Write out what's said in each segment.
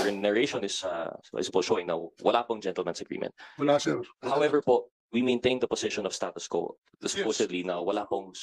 your narration is I suppose showing na wala pong gentleman's agreement. Wala, sir. However po, we maintain the position of status quo. Supposedly na wala pong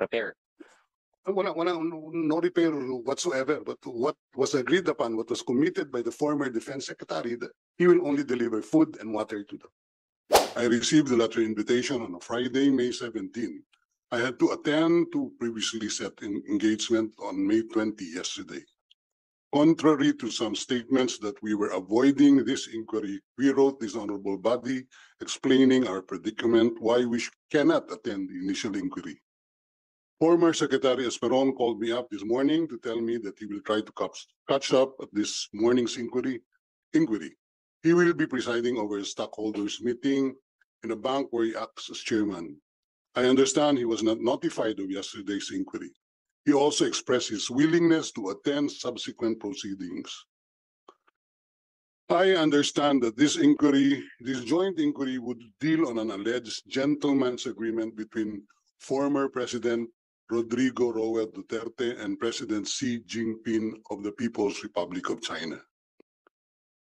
repair. No repair whatsoever. But what was agreed upon, what was committed by the former defense secretary, that he will only deliver food and water to them. I received the letter invitation on a Friday, May 17. I had to attend to previously set engagement on May 20 yesterday. Contrary to some statements that we were avoiding this inquiry, we wrote this honorable body explaining our predicament, why we cannot attend the initial inquiry. Former Secretary Esperon called me up this morning to tell me that he will try to catch up at this morning's inquiry. He will be presiding over a stockholders meeting in a bank where he acts as chairman. I understand he was not notified of yesterday's inquiry. He also expressed his willingness to attend subsequent proceedings. I understand that this joint inquiry would deal on an alleged gentleman's agreement between former President Rodrigo Roa Duterte and President Xi Jinping of the People's Republic of China.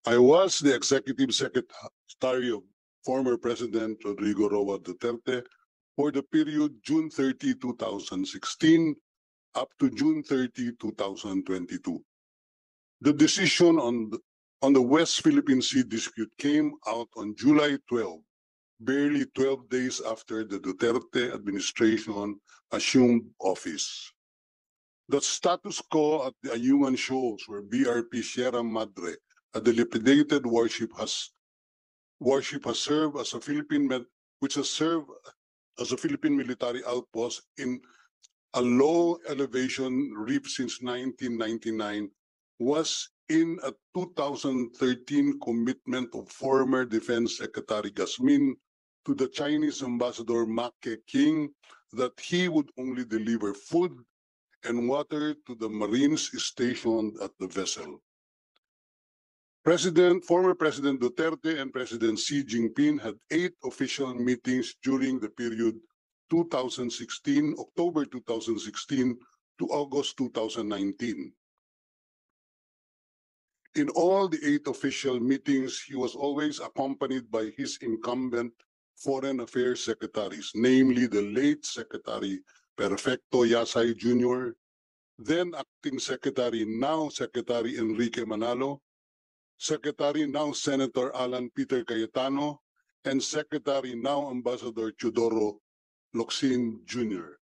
I was the executive secretary of former President Rodrigo Roa Duterte for the period June 30, 2016 up to June 30, 2022. The decision on the West Philippine Sea dispute came out on July 12, barely 12 days after the Duterte administration assumed office. The status quo at the Ayungin Shoals, where BRP Sierra Madre, a dilapidated warship has served as a Philippine military outpost in a low elevation reef since 1999, was in a 2013 commitment of former Defense Secretary Gasmin to the Chinese Ambassador Ma Keqing that he would only deliver food and water to the Marines stationed at the vessel. Former President Duterte and President Xi Jinping had 8 official meetings during the period October 2016 to August 2019. In all the 8 official meetings, he was always accompanied by his incumbent foreign affairs secretaries, namely the late Secretary Perfecto Yasay Jr., then Acting Secretary, now Secretary Enrique Manalo, Secretary, now Senator Alan Peter Cayetano, and Secretary, now Ambassador Teodoro Locsin Jr.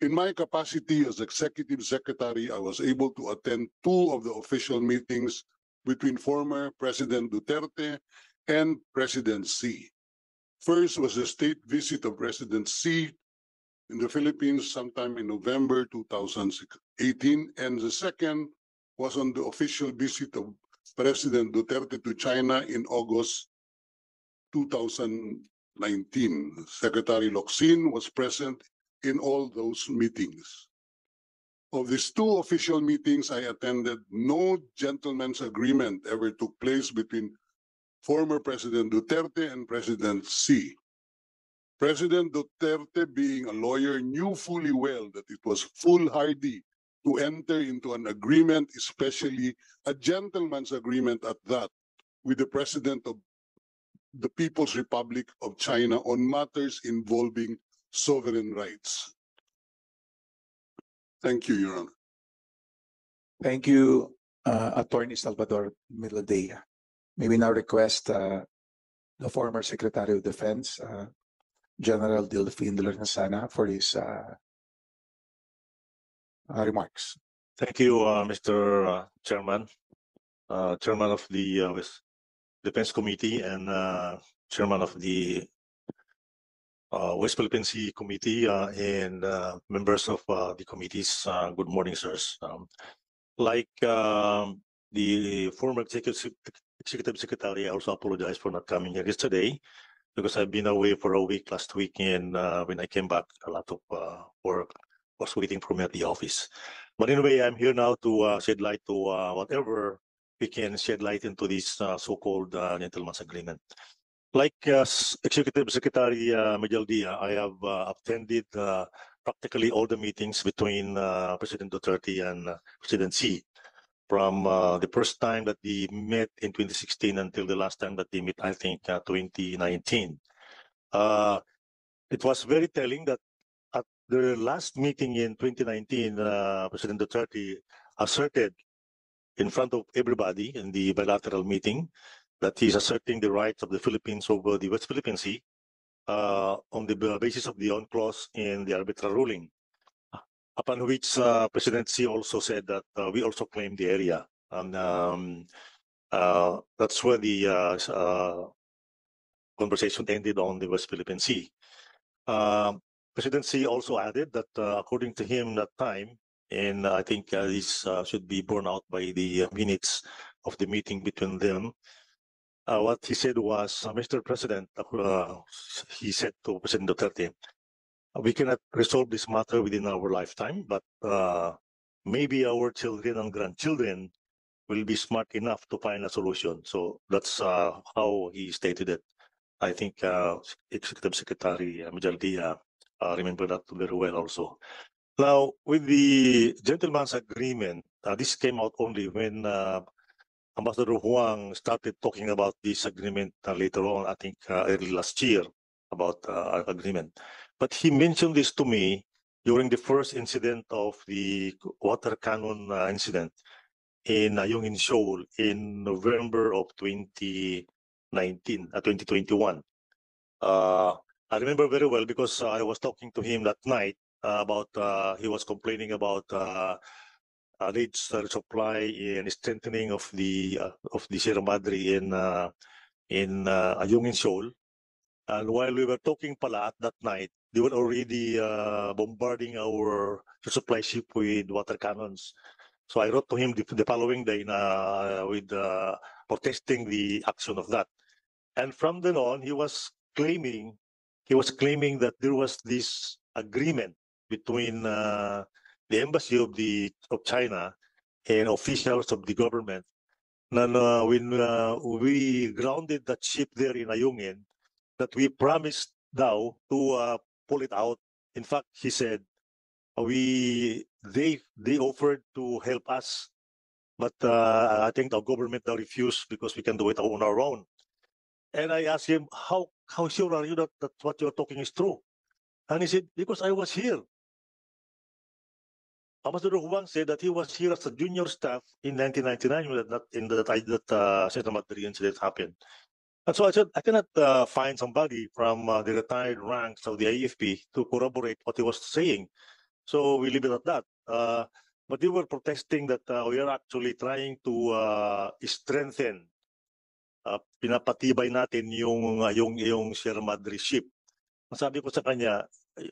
In my capacity as Executive Secretary, I was able to attend 2 of the official meetings between former President Duterte and President Xi. First was the state visit of President Xi in the Philippines sometime in November 2018, and the second was on the official visit of President Duterte to China in August 2019. Secretary Locsin was present in all those meetings. Of these 2 official meetings I attended, no gentleman's agreement ever took place between former President Duterte and President Xi. President Duterte, being a lawyer, knew fully well that it was foolhardy to enter into an agreement, especially a gentleman's agreement at that, with the President of the People's Republic of China on matters involving sovereign rights. Thank you, Your Honor. Thank you, Attorney Salvador Miladea. May we now request the former Secretary of Defense, General Delfin Lorenzana, for his remarks. Thank you, Mr. Chairman, Chairman of the Defense Committee, and Chairman of the West Philippine Sea Committee, and members of the committees. Good morning, sirs. Like the former Executive Secretary, I also apologize for not coming here yesterday because I've been away for a week last week, and when I came back, a lot of work was waiting for me at the office. But anyway, I'm here now to shed light to whatever we can shed light into this so-called gentleman's agreement. Like Executive Secretary Medialdia, I have attended practically all the meetings between President Duterte and President Xi. from the first time that they met in 2016 until the last time that they met, I think, 2019. It was very telling that at the last meeting in 2019, President Duterte asserted in front of everybody in the bilateral meeting that he's asserting the rights of the Philippines over the West Philippine Sea on the basis of the UNCLOS in the arbitral ruling. Upon which President Xi also said that we also claim the area. And that's where the conversation ended on the West Philippine Sea. President Xi also added that according to him that time, and I think this should be borne out by the minutes of the meeting between them, what he said was, Mr. President, he said to President Duterte, we cannot resolve this matter within our lifetime, but maybe our children and grandchildren will be smart enough to find a solution. So that's how he stated it. I think Executive Secretary Mujaldea remember that very well also. Now, with the gentleman's agreement, this came out only when Ambassador Huang started talking about this agreement later on, I think early last year, about our agreement. But he mentioned this to me during the first incident of the water cannon incident in Ayungin Shoal in November of 2021. I remember very well because I was talking to him that night about he was complaining about needs supply and strengthening of the Sierra Madre in Ayungin Shoal. And while we were talking pala at that night, they were already bombarding our supply ship with water cannons. So I wrote to him the following day with protesting the action of that. And from then on, he was claiming that there was this agreement between the embassy of China and officials of the government. And when we grounded that ship there in Ayungin, that we promised now to pull it out. In fact, he said they offered to help us, but I think the government now refused because we can do it on our own. And I asked him, how sure are you that what you're talking is true? And he said, because I was here. Ambassador Huang said that he was here as a junior staff in 1999 that Sierra Madre incident happened. And so I said, I cannot find somebody from the retired ranks of the AFP to corroborate what he was saying. So we leave it at that. But they were protesting that we are actually trying to strengthen, pinapatibay natin yung Sierra Madre ship. Sabi ko sa kanya,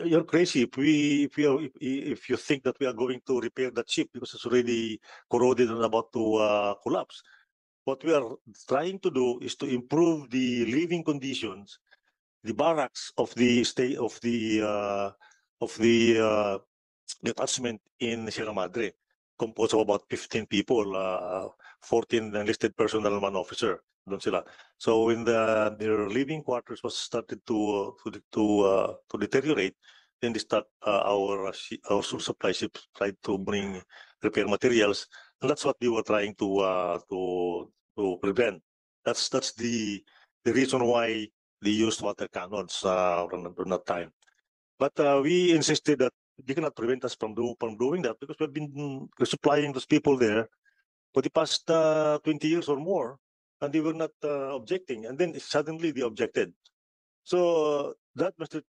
you're crazy if you think that we are going to repair that ship because it's already corroded and about to collapse. What we are trying to do is to improve the living conditions, the barracks of the state of the detachment in Sierra Madre, composed of about 15 people, 14 enlisted personnel, one officer. Doon sila. So when their living quarters was started to deteriorate, then they start our supply ships tried to bring repair materials, and that's what they were trying to prevent. That's the reason why they used water cannons from that time. But we insisted that they cannot prevent us from doing that because we've been supplying those people there for the past 20 years or more, and they were not objecting. And then suddenly they objected. So that, Mr.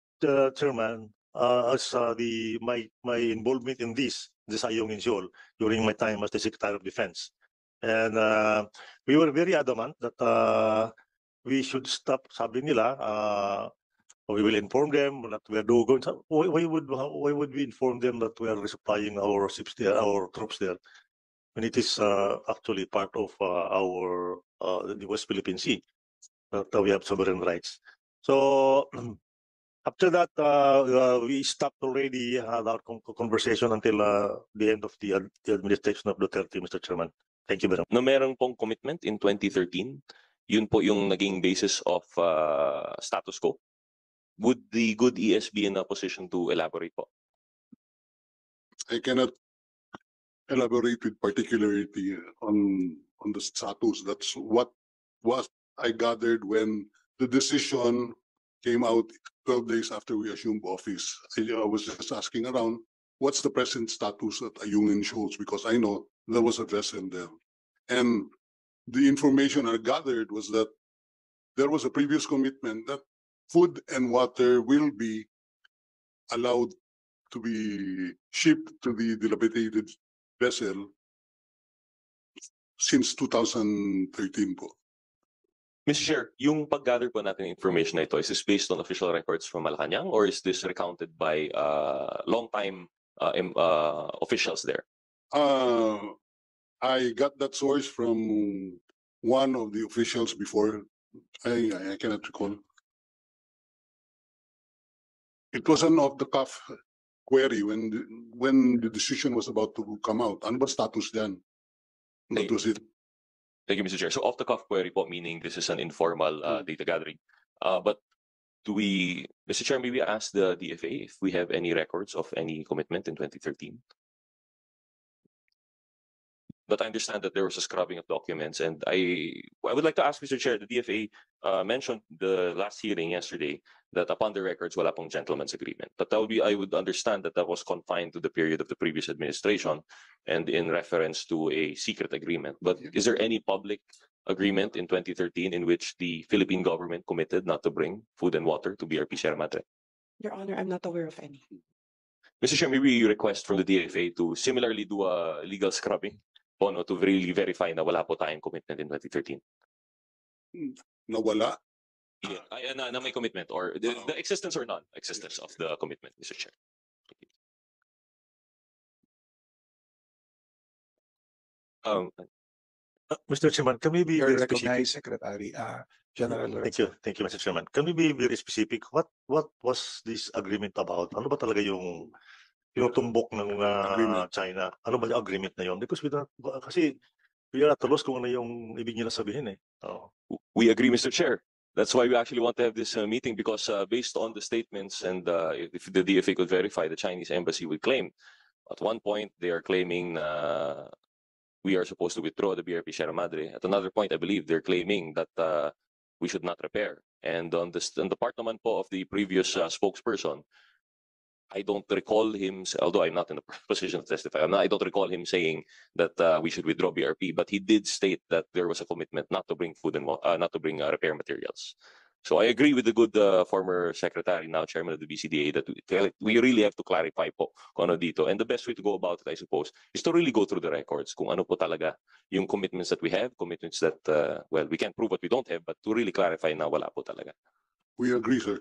Chairman, as my involvement in this Ayungin Shoal during my time as the Secretary of Defense. And we were very adamant that we should stop, sabi nila, we will inform them that we are going. Why would we inform them that we are resupplying our ships there, our troops there, when it is actually part of the West Philippine Sea, that we have sovereign rights. So after that, we stopped already our conversation until the end of the administration of Duterte, Mr. Chairman. Thank you very much. No, meron pong commitment in 2013. Yun po yung naging basis of status quo. Would the good ES be in a position to elaborate po? I cannot elaborate with particularity on the status. That's what I gathered when the decision came out 12 days after we assumed office. I was just asking around, what's the present status at Ayungin Shoals? Because I know there was a vessel there. And the information I gathered was that there was a previous commitment that food and water will be allowed to be shipped to the dilapidated vessel since 2013 po. Mr. Chair, yung pag-gather po natin ng information na ito, is this based on official records from Malacanang or is this recounted by long-time officials there? I got that source from one of the officials before. I cannot recall. It was an off-the-cuff query when the decision was about to come out. Ano ba status diyan? That was it. Thank you, Mr. Chair. So off-the-cuff query po, meaning this is an informal data gathering. But do we, Mr. Chair, maybe ask the DFA if we have any records of any commitment in 2013? But I understand that there was a scrubbing of documents, and I would like to ask, Mr. Chair, the DFA mentioned the last hearing yesterday that upon the records, wala pong gentleman's agreement. But that would be, I would understand that that was confined to the period of the previous administration and in reference to a secret agreement. But is there any public agreement in 2013 in which the Philippine government committed not to bring food and water to BRP Sierra Madre? Your Honor, I'm not aware of any. Mr. Chair, maybe request from the DFA to similarly do a legal scrubbing to really verify na wala po tayong commitment in 2013. Nawala. Yeah, na may commitment or the existence or non-existence of the commitment, Mr. Chair. Mr. Chairman, can we be You're very specific? recognized, Secretary, General. Thank you, Mr. Chairman. Can we be very specific? What was this agreement about? Ano ba talaga yung tinutumbok ng Agreement. China? Ano ba yung agreement na yun? Because kasi we are at a loss kung ano yung ibig nila sabihin eh. Oh. We agree, Mr. Chair. That's why we actually want to have this meeting, because based on the statements and if the DFA could verify, the Chinese embassy would claim at one point they are claiming we are supposed to withdraw the BRP Sierra Madre. At another point, I believe they're claiming that we should not repair. And on the part naman po of the previous spokesperson, I don't recall him, although I'm not in the position to testify, I don't recall him saying that we should withdraw BRP, but he did state that there was a commitment not to bring food and not to bring repair materials. So I agree with the good former secretary, now chairman of the BCDA, that we really have to clarify po kung ano dito. And the best way to go about it, I suppose, is to really go through the records kung ano po talaga yung commitments that we have, commitments that, well, we can't prove what we don't have, but to really clarify na wala po talaga. We agree, sir.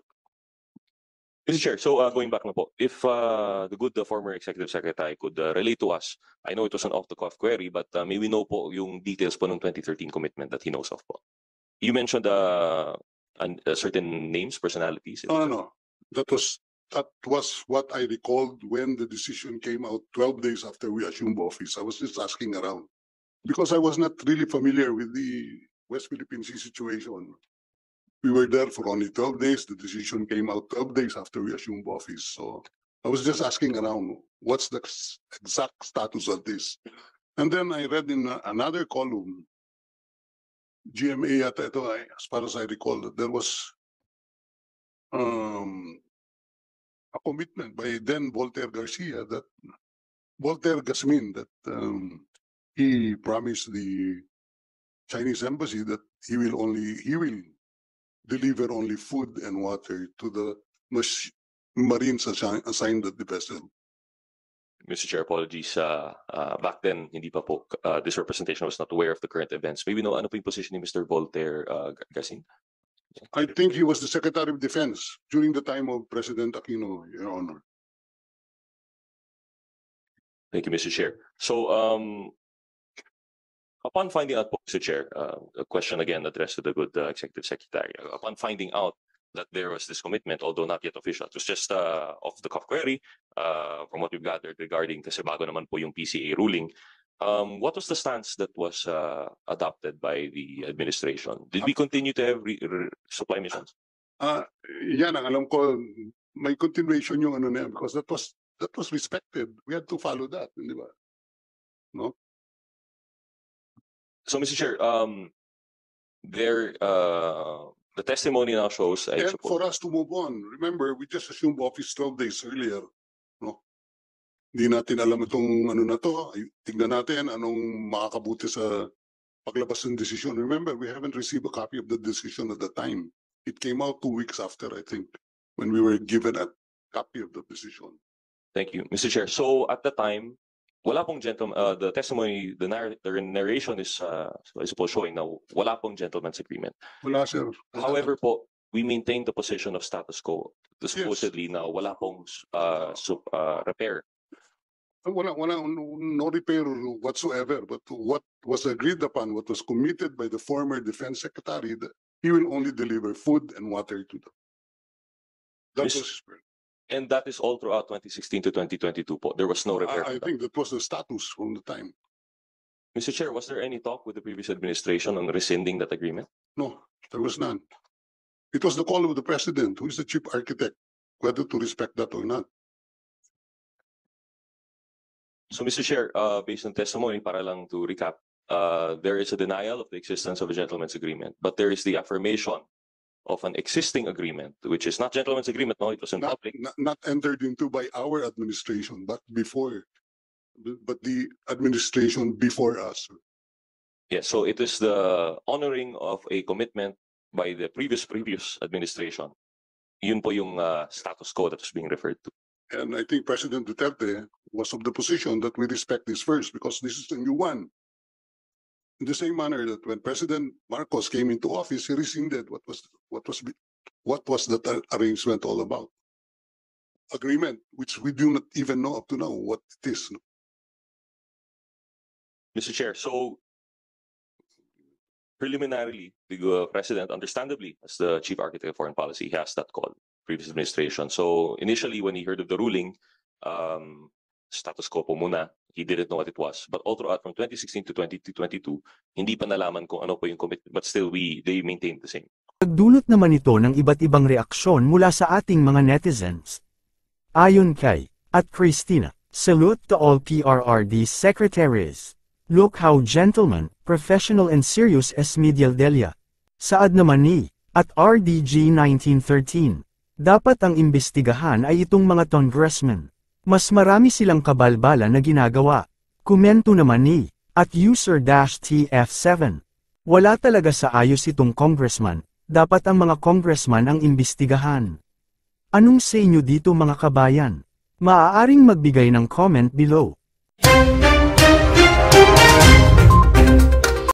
Mr. Chair, so going back na po, if the good former executive secretary could relate to us, I know it was an off-the-cuff query, but may we know po yung details po ng 2013 commitment that he knows of po. You mentioned certain names, personalities. No. That was what I recalled when the decision came out 12 days after we assumed office. I was just asking around because I was not really familiar with the West Philippine Sea situation. We were there for only 12 days. The decision came out 12 days after we assumed office. So I was just asking around, what's the exact status of this? And then I read in another column, GMA at ito, as far as I recall, that there was a commitment by then Voltaire Garcia, that Voltaire Gasmin, that he promised the Chinese embassy that he will deliver only food and water to the Marines assigned at the vessel. Mr. Chair, apologies. Back then, hindi pa po, this representation was not aware of the current events. Maybe know ano po yung position ni Mr. Voltaire Gasin? I think he was the Secretary of Defense during the time of President Aquino, Your Honor. Thank you, Mr. Chair. So, upon finding out, Mr. Chair, a question again addressed to the good Executive Secretary. Upon finding out that there was this commitment, although not yet official, it was just off-the-cuff query from what we've gathered regarding, kasi bago naman po yung PCA ruling. What was the stance that was adopted by the administration? Did we continue to have supply missions? Yan ang alam ko, may continuation yung ano na yan, because that was respected. We had to follow that, di ba? no? So, Mr. Chair, the testimony now shows, I And suppose. for us to move on, remember, we just assumed office 12 days earlier, no? Hindi natin alam itong ano na to. Tignan natin anong makakabuti sa paglabas ng decision. Remember, we haven't received a copy of the decision at the time. It came out 2 weeks after, I think, when we were given a copy of the decision. Thank you, Mr. Chair. So at the time, wala pong the testimony, the narration is, I suppose, showing na wala pong gentleman's agreement. Wala, sir. However po, we maintain the position of status quo. Supposedly na wala pong repair. Wala, no repair whatsoever. But what was agreed upon, what was committed by the former defense secretary, that he will only deliver food and water to them. That Miss- was, And that is all throughout 2016 to 2022 po. There was no repair. I think that was the status from the time. Mr. Chair, was there any talk with the previous administration on rescinding that agreement? No, there was none. It was the call of the president, who is the chief architect, whether to respect that or not. So, Mr. Chair, based on testimony, para lang to recap, there is a denial of the existence of a gentleman's agreement, but there is the affirmation of an existing agreement, which is not gentleman's agreement, no, it was in public. Not entered into by our administration, but before, but the administration before us. Yes, so it is the honoring of a commitment by the previous administration. Yun po yung status quo that was being referred to. And I think President Duterte was of the position that we respect this first because this is the new one. In the same manner that when President Marcos came into office, he rescinded what was that arrangement all about? Agreement, which we do not even know up to now what it is. Mr. Chair, so preliminarily, the president, understandably, as the chief architect of foreign policy, he has that call, previous administration. So initially, when he heard of the ruling, status quo po muna, he didn't know what it was. But all throughout from 2016 to 2022, hindi pa nalaman kung ano po yung commitment. But still, they maintained the same. Nagdulot naman ito ng iba't ibang reaksyon mula sa ating mga netizens. Ayon kay @Christina, salute to all PRRD secretaries. Look how gentleman, professional and serious es Medialdelia. Saad naman ni @RDG 1913. Dapat ang imbestigahan ay itong mga congressmen. Mas marami silang kabalbala na ginagawa. Komento naman ni @user-TF7. Wala talaga sa ayos itong congressman. Dapat ang mga congressman ang imbestigahan. Anong sa inyo dito mga kabayan? Maaaring magbigay ng comment below.